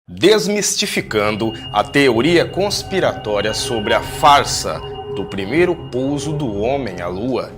Desmistificando a teoria conspiratória sobre a farsa do primeiro pouso do homem à Lua.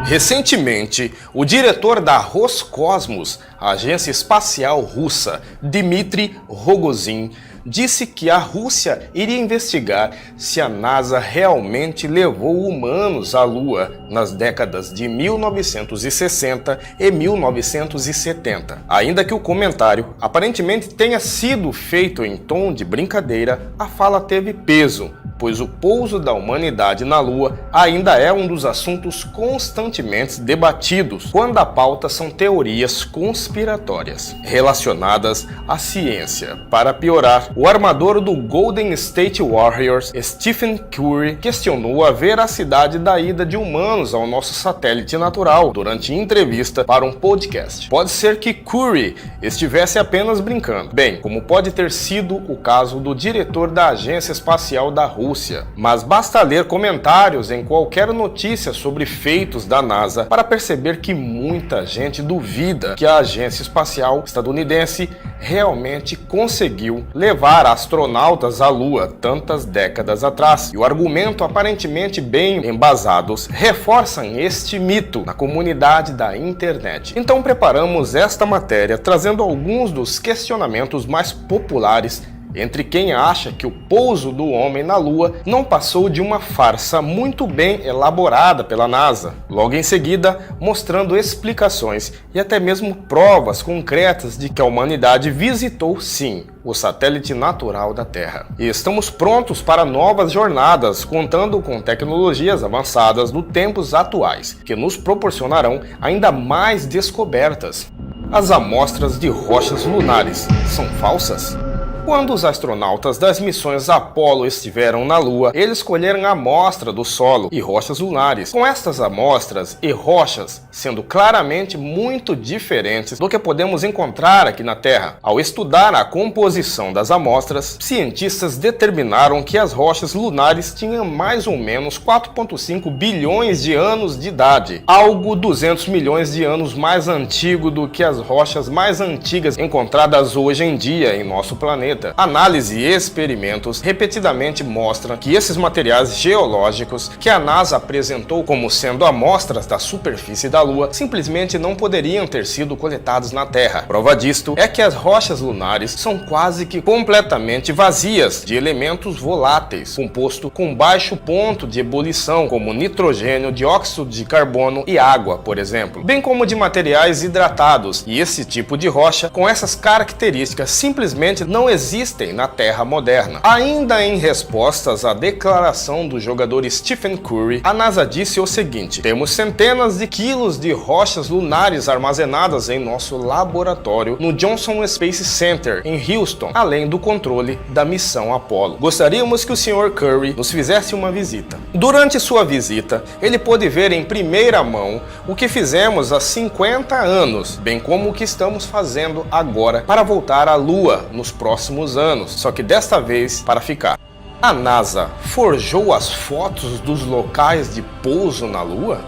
Recentemente, o diretor da Roscosmos, a agência espacial russa, Dmitry Rogozin, disse que a Rússia iria investigar se a NASA realmente levou humanos à Lua nas décadas de 1960 e 1970. Ainda que o comentário aparentemente tenha sido feito em tom de brincadeira, a fala teve peso, pois o pouso da humanidade na Lua ainda é um dos assuntos constantemente debatidos quando a pauta são teorias conspiratórias relacionadas à ciência. Para piorar, o armador do Golden State Warriors, Stephen Curry, questionou a veracidade da ida de humanos ao nosso satélite natural durante entrevista para um podcast. Pode ser que Curry estivesse apenas brincando, bem como pode ter sido o caso do diretor da Agência Espacial da Rússia, mas basta ler comentários em qualquer notícia sobre feitos da NASA para perceber que muita gente duvida que a agência espacial estadunidense realmente conseguiu levar astronautas à Lua tantas décadas atrás. E o argumento aparentemente bem embasados reforçam este mito na comunidade da internet. Então preparamos esta matéria trazendo alguns dos questionamentos mais populares entre quem acha que o pouso do homem na Lua não passou de uma farsa muito bem elaborada pela NASA. Logo em seguida, mostrando explicações e até mesmo provas concretas de que a humanidade visitou sim o satélite natural da Terra. E estamos prontos para novas jornadas, contando com tecnologias avançadas dos tempos atuais, que nos proporcionarão ainda mais descobertas. As amostras de rochas lunares são falsas? Quando os astronautas das missões Apollo estiveram na Lua, eles colheram a amostra do solo e rochas lunares. Com estas amostras e rochas sendo claramente muito diferentes do que podemos encontrar aqui na Terra. Ao estudar a composição das amostras, cientistas determinaram que as rochas lunares tinham mais ou menos 4,5 bilhões de anos de idade, algo 200 milhões de anos mais antigo do que as rochas mais antigas encontradas hoje em dia em nosso planeta. Análise e experimentos repetidamente mostram que esses materiais geológicos que a NASA apresentou como sendo amostras da superfície da Lua simplesmente não poderiam ter sido coletados na Terra. Prova disto é que as rochas lunares são quase que completamente vazias de elementos voláteis, composto com baixo ponto de ebulição, como nitrogênio, dióxido de carbono e água, por exemplo, bem como de materiais hidratados, e esse tipo de rocha com essas características simplesmente não existem na Terra moderna. Ainda em respostas à declaração do jogador Stephen Curry, a NASA disse o seguinte: temos centenas de quilos de rochas lunares armazenadas em nosso laboratório no Johnson Space Center em Houston, além do controle da missão Apollo. Gostaríamos que o Sr. Curry nos fizesse uma visita. Durante sua visita, ele pôde ver em primeira mão o que fizemos há 50 anos, bem como o que estamos fazendo agora para voltar à Lua nos próximos anos, só que desta vez para ficar. A NASA forjou as fotos dos locais de pouso na Lua?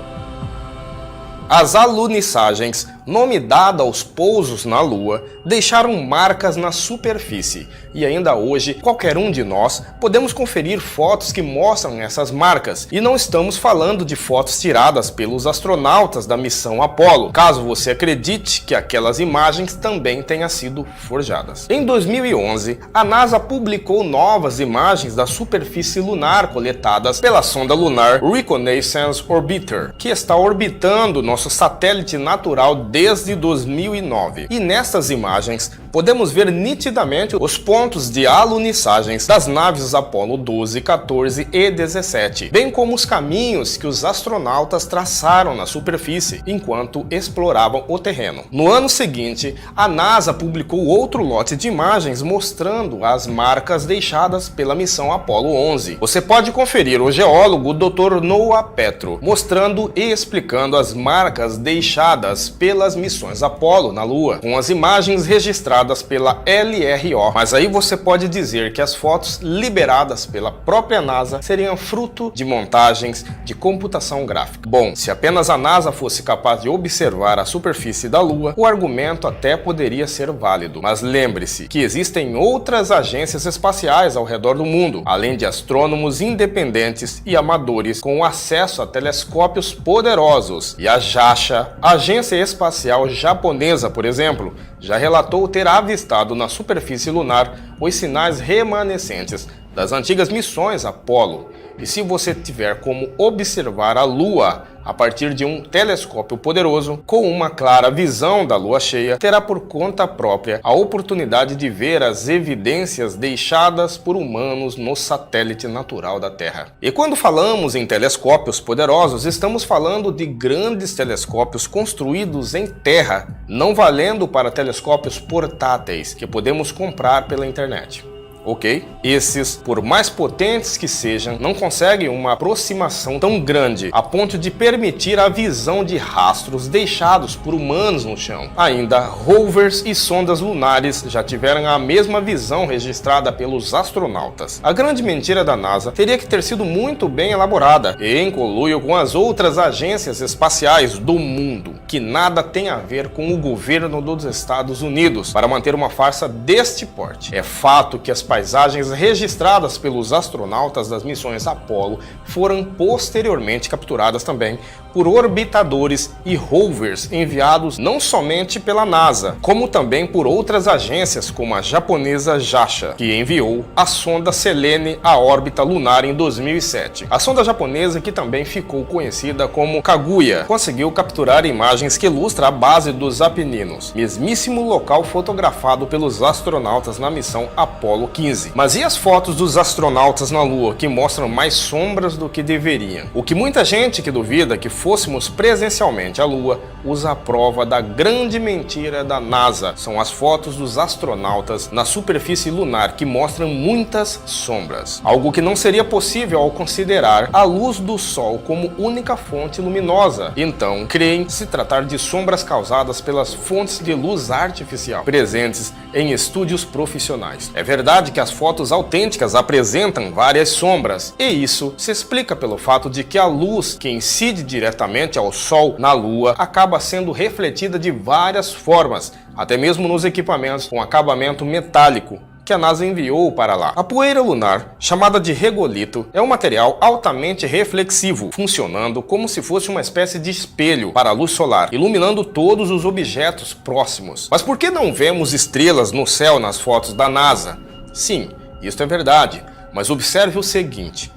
As alunissagens, nome dado aos pousos na Lua, deixaram marcas na superfície e ainda hoje qualquer um de nós podemos conferir fotos que mostram essas marcas, e não estamos falando de fotos tiradas pelos astronautas da missão Apollo, caso você acredite que aquelas imagens também tenham sido forjadas. Em 2011, a NASA publicou novas imagens da superfície lunar coletadas pela sonda lunar Reconnaissance Orbiter, que está orbitando nosso satélite natural desde 2009. E nessas imagens podemos ver nitidamente os pontos de alunissagens das naves Apollo 12, 14 e 17, bem como os caminhos que os astronautas traçaram na superfície enquanto exploravam o terreno. No ano seguinte, a NASA publicou outro lote de imagens mostrando as marcas deixadas pela missão Apollo 11. Você pode conferir o geólogo Dr. Noah Petro mostrando e explicando as marcas deixadas pelas missões Apollo na Lua, com as imagens registradas liberadas pela LRO. Mas aí você pode dizer que as fotos liberadas pela própria NASA seriam fruto de montagens de computação gráfica. Bom, se apenas a NASA fosse capaz de observar a superfície da Lua, o argumento até poderia ser válido. Mas lembre-se que existem outras agências espaciais ao redor do mundo, além de astrônomos independentes e amadores com acesso a telescópios poderosos. E a JAXA, a Agência Espacial Japonesa, por exemplo, já relatou ter avistado na superfície lunar os sinais remanescentes das antigas missões Apollo. E se você tiver como observar a Lua a partir de um telescópio poderoso, com uma clara visão da lua cheia, terá por conta própria a oportunidade de ver as evidências deixadas por humanos no satélite natural da Terra. E quando falamos em telescópios poderosos, estamos falando de grandes telescópios construídos em terra, não valendo para telescópios portáteis que podemos comprar pela internet. Ok? Esses, por mais potentes que sejam, não conseguem uma aproximação tão grande a ponto de permitir a visão de rastros deixados por humanos no chão. Ainda, rovers e sondas lunares já tiveram a mesma visão registrada pelos astronautas. A grande mentira da NASA teria que ter sido muito bem elaborada e em conluio com as outras agências espaciais do mundo, que nada tem a ver com o governo dos Estados Unidos, para manter uma farsa deste porte. É fato que as paisagens registradas pelos astronautas das missões Apollo foram posteriormente capturadas também por orbitadores e rovers enviados não somente pela NASA, como também por outras agências como a japonesa JAXA, que enviou a sonda Selene à órbita lunar em 2007. A sonda japonesa, que também ficou conhecida como Kaguya, conseguiu capturar imagens que ilustram a base dos Apeninos, mesmíssimo local fotografado pelos astronautas na missão Apollo 15. Mas e as fotos dos astronautas na Lua, que mostram mais sombras do que deveriam? O que muita gente que duvida que fôssemos presencialmente à Lua usa a prova da grande mentira da NASA. São as fotos dos astronautas na superfície lunar, que mostram muitas sombras. Algo que não seria possível ao considerar a luz do Sol como única fonte luminosa. Então, creem se tratar de sombras causadas pelas fontes de luz artificial presentes em estúdios profissionais. É verdade que as fotos autênticas apresentam várias sombras, e isso se explica pelo fato de que a luz que incide diretamente ao Sol na Lua acaba sendo refletida de várias formas, até mesmo nos equipamentos com acabamento metálico que a NASA enviou para lá. A poeira lunar, chamada de regolito, é um material altamente reflexivo, funcionando como se fosse uma espécie de espelho para a luz solar, iluminando todos os objetos próximos. Mas por que não vemos estrelas no céu nas fotos da NASA? Sim, isso é verdade, mas observe o seguinte: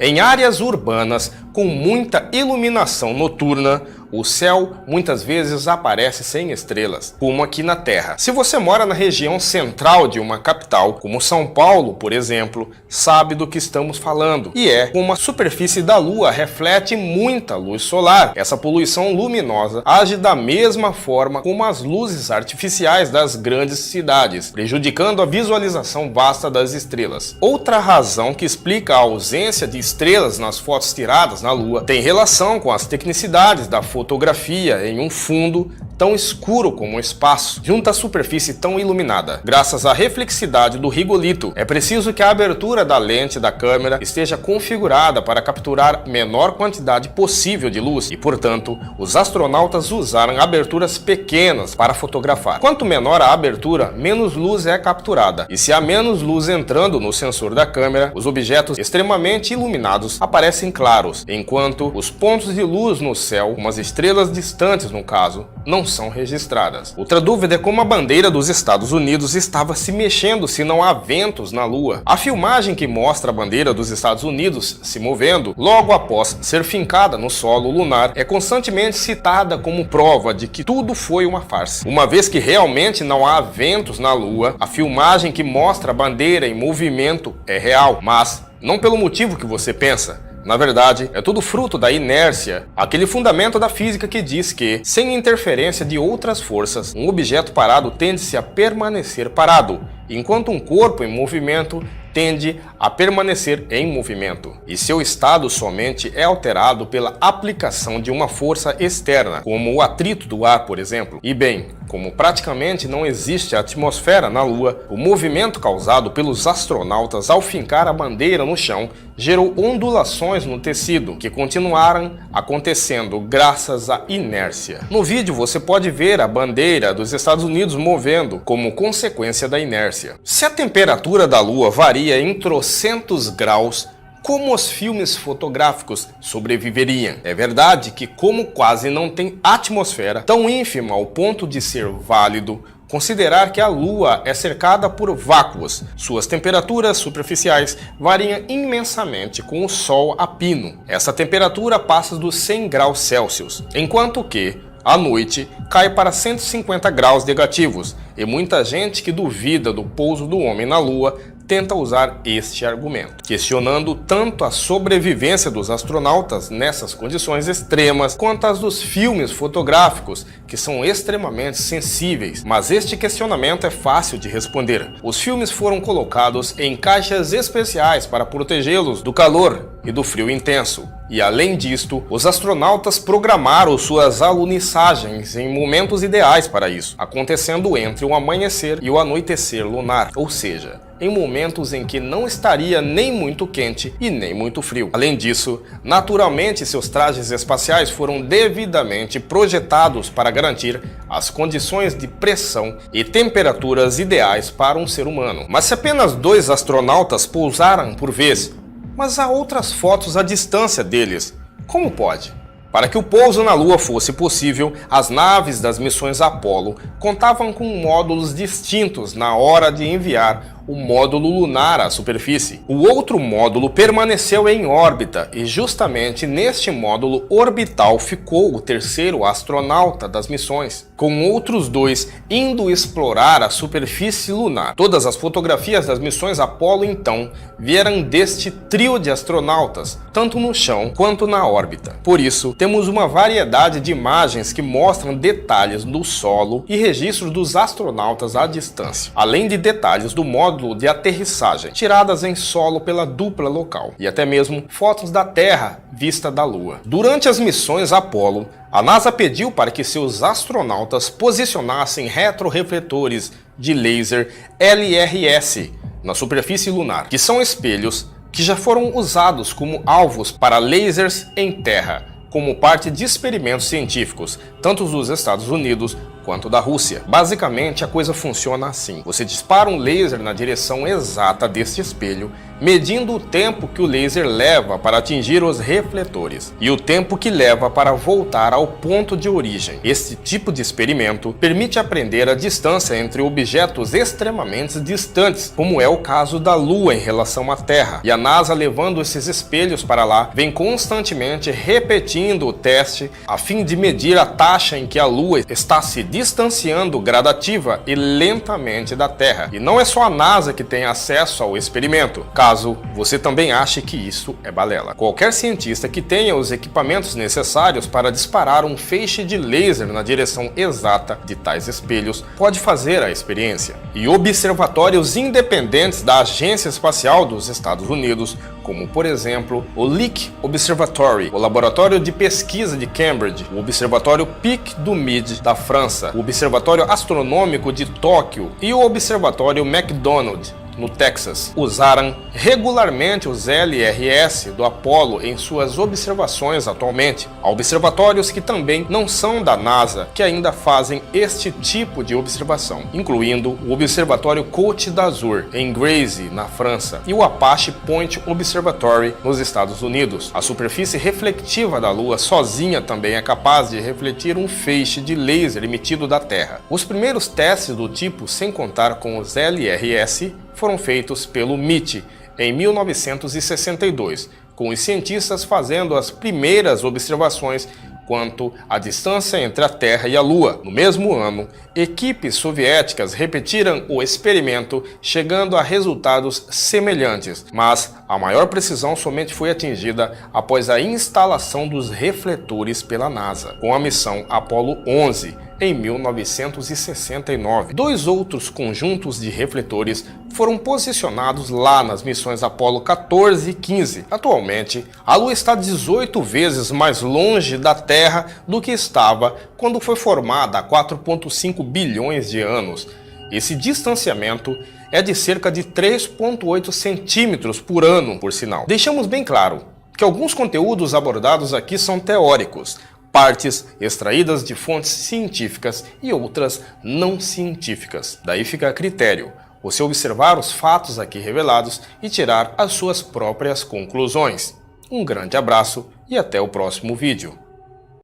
em áreas urbanas com muita iluminação noturna, o céu muitas vezes aparece sem estrelas, como aqui na Terra. Se você mora na região central de uma capital, como São Paulo, por exemplo, sabe do que estamos falando. E é como a superfície da Lua reflete muita luz solar. Essa poluição luminosa age da mesma forma como as luzes artificiais das grandes cidades, prejudicando a visualização vasta das estrelas. Outra razão que explica a ausência de estrelas nas fotos tiradas na Lua tem relação com as tecnicidades da fotografia em um fundo tão escuro como o espaço, junto à superfície tão iluminada. Graças à reflexidade do rigolito, é preciso que a abertura da lente da câmera esteja configurada para capturar menor quantidade possível de luz e, portanto, os astronautas usaram aberturas pequenas para fotografar. Quanto menor a abertura, menos luz é capturada, e se há menos luz entrando no sensor da câmera, os objetos extremamente iluminados aparecem claros, enquanto os pontos de luz no céu, como as estrelas distantes no caso, não são registradas. Outra dúvida é como a bandeira dos Estados Unidos estava se mexendo se não há ventos na Lua. A filmagem que mostra a bandeira dos Estados Unidos se movendo logo após ser fincada no solo lunar é constantemente citada como prova de que tudo foi uma farsa. Uma vez que realmente não há ventos na Lua, a filmagem que mostra a bandeira em movimento é real, mas não pelo motivo que você pensa. Na verdade, é tudo fruto da inércia, aquele fundamento da física que diz que, sem interferência de outras forças, um objeto parado tende-se a permanecer parado, enquanto um corpo em movimento tende a permanecer em movimento, e seu estado somente é alterado pela aplicação de uma força externa, como o atrito do ar, por exemplo. E bem, Como praticamente não existe atmosfera na Lua, o movimento causado pelos astronautas ao fincar a bandeira no chão gerou ondulações no tecido, que continuaram acontecendo graças à inércia. No vídeo você pode ver a bandeira dos Estados Unidos movendo como consequência da inércia. Se a temperatura da Lua varia em trocentos graus, como os filmes fotográficos sobreviveriam? É verdade que, como quase não tem atmosfera tão ínfima ao ponto de ser válido considerar que a Lua é cercada por vácuos, suas temperaturas superficiais variam imensamente com o Sol a pino. Essa temperatura passa dos 100 graus Celsius, enquanto que, à noite, cai para 150 graus negativos, e muita gente que duvida do pouso do homem na Lua tenta usar este argumento, questionando tanto a sobrevivência dos astronautas nessas condições extremas, quanto as dos filmes fotográficos, que são extremamente sensíveis. Mas este questionamento é fácil de responder. Os filmes foram colocados em caixas especiais para protegê-los do calor e do frio intenso. E além disto, os astronautas programaram suas alunissagens em momentos ideais para isso, acontecendo entre o amanhecer e o anoitecer lunar, ou seja, em momentos em que não estaria nem muito quente e nem muito frio. Além disso, naturalmente seus trajes espaciais foram devidamente projetados para garantir as condições de pressão e temperaturas ideais para um ser humano. Mas se apenas 2 astronautas pousaram por vez, mas há outras fotos à distância deles, como pode? Para que o pouso na Lua fosse possível, as naves das missões Apollo contavam com módulos distintos na hora de enviar o módulo lunar à superfície. O outro módulo permaneceu em órbita e justamente neste módulo orbital ficou o terceiro astronauta das missões, com outros 2 indo explorar a superfície lunar. Todas as fotografias das missões Apollo então vieram deste trio de astronautas, tanto no chão quanto na órbita. Por isso, temos uma variedade de imagens que mostram detalhes do solo e registros dos astronautas à distância, além de detalhes do módulo de aterrissagem, tiradas em solo pela dupla local, e até mesmo fotos da Terra vista da Lua. Durante as missões Apollo, a NASA pediu para que seus astronautas posicionassem retrorefletores de laser LRS na superfície lunar, que são espelhos que já foram usados como alvos para lasers em terra, como parte de experimentos científicos, tanto dos Estados Unidos quanto da Rússia. Basicamente, a coisa funciona assim. Você dispara um laser na direção exata deste espelho, medindo o tempo que o laser leva para atingir os refletores e o tempo que leva para voltar ao ponto de origem. Este tipo de experimento permite aprender a distância entre objetos extremamente distantes, como é o caso da Lua em relação à Terra. E a NASA, levando esses espelhos para lá, vem constantemente repetindo o teste a fim de medir a taxa em que a Lua está se distanciando gradativa e lentamente da Terra. E não é só a NASA que tem acesso ao experimento, caso você também ache que isso é balela. Qualquer cientista que tenha os equipamentos necessários para disparar um feixe de laser na direção exata de tais espelhos pode fazer a experiência. E observatórios independentes da Agência Espacial dos Estados Unidos, como por exemplo o Lick Observatory, o Laboratório de Pesquisa de Cambridge, o Observatório Pic du Midi da França, o Observatório Astronômico de Tóquio e o Observatório McDonald no Texas, usaram regularmente os LRS do Apollo em suas observações atualmente. Há observatórios que também não são da NASA que ainda fazem este tipo de observação, incluindo o Observatório Côte d'Azur em Grèce, na França, e o Apache Point Observatory nos Estados Unidos. A superfície reflectiva da Lua sozinha também é capaz de refletir um feixe de laser emitido da Terra. Os primeiros testes do tipo, sem contar com os LRS, foram feitos pelo MIT em 1962, com os cientistas fazendo as primeiras observações quanto à distância entre a Terra e a Lua. No mesmo ano, equipes soviéticas repetiram o experimento, chegando a resultados semelhantes, mas A maior precisão somente foi atingida após a instalação dos refletores pela NASA, com a missão Apollo 11, em 1969. Dois outros conjuntos de refletores foram posicionados lá nas missões Apollo 14 e 15. Atualmente, a Lua está 18 vezes mais longe da Terra do que estava quando foi formada há 4,5 bilhões de anos. Esse distanciamento é de cerca de 3,8 centímetros por ano, por sinal. Deixamos bem claro que alguns conteúdos abordados aqui são teóricos, partes extraídas de fontes científicas e outras não científicas. Daí fica a critério você observar os fatos aqui revelados e tirar as suas próprias conclusões. Um grande abraço e até o próximo vídeo.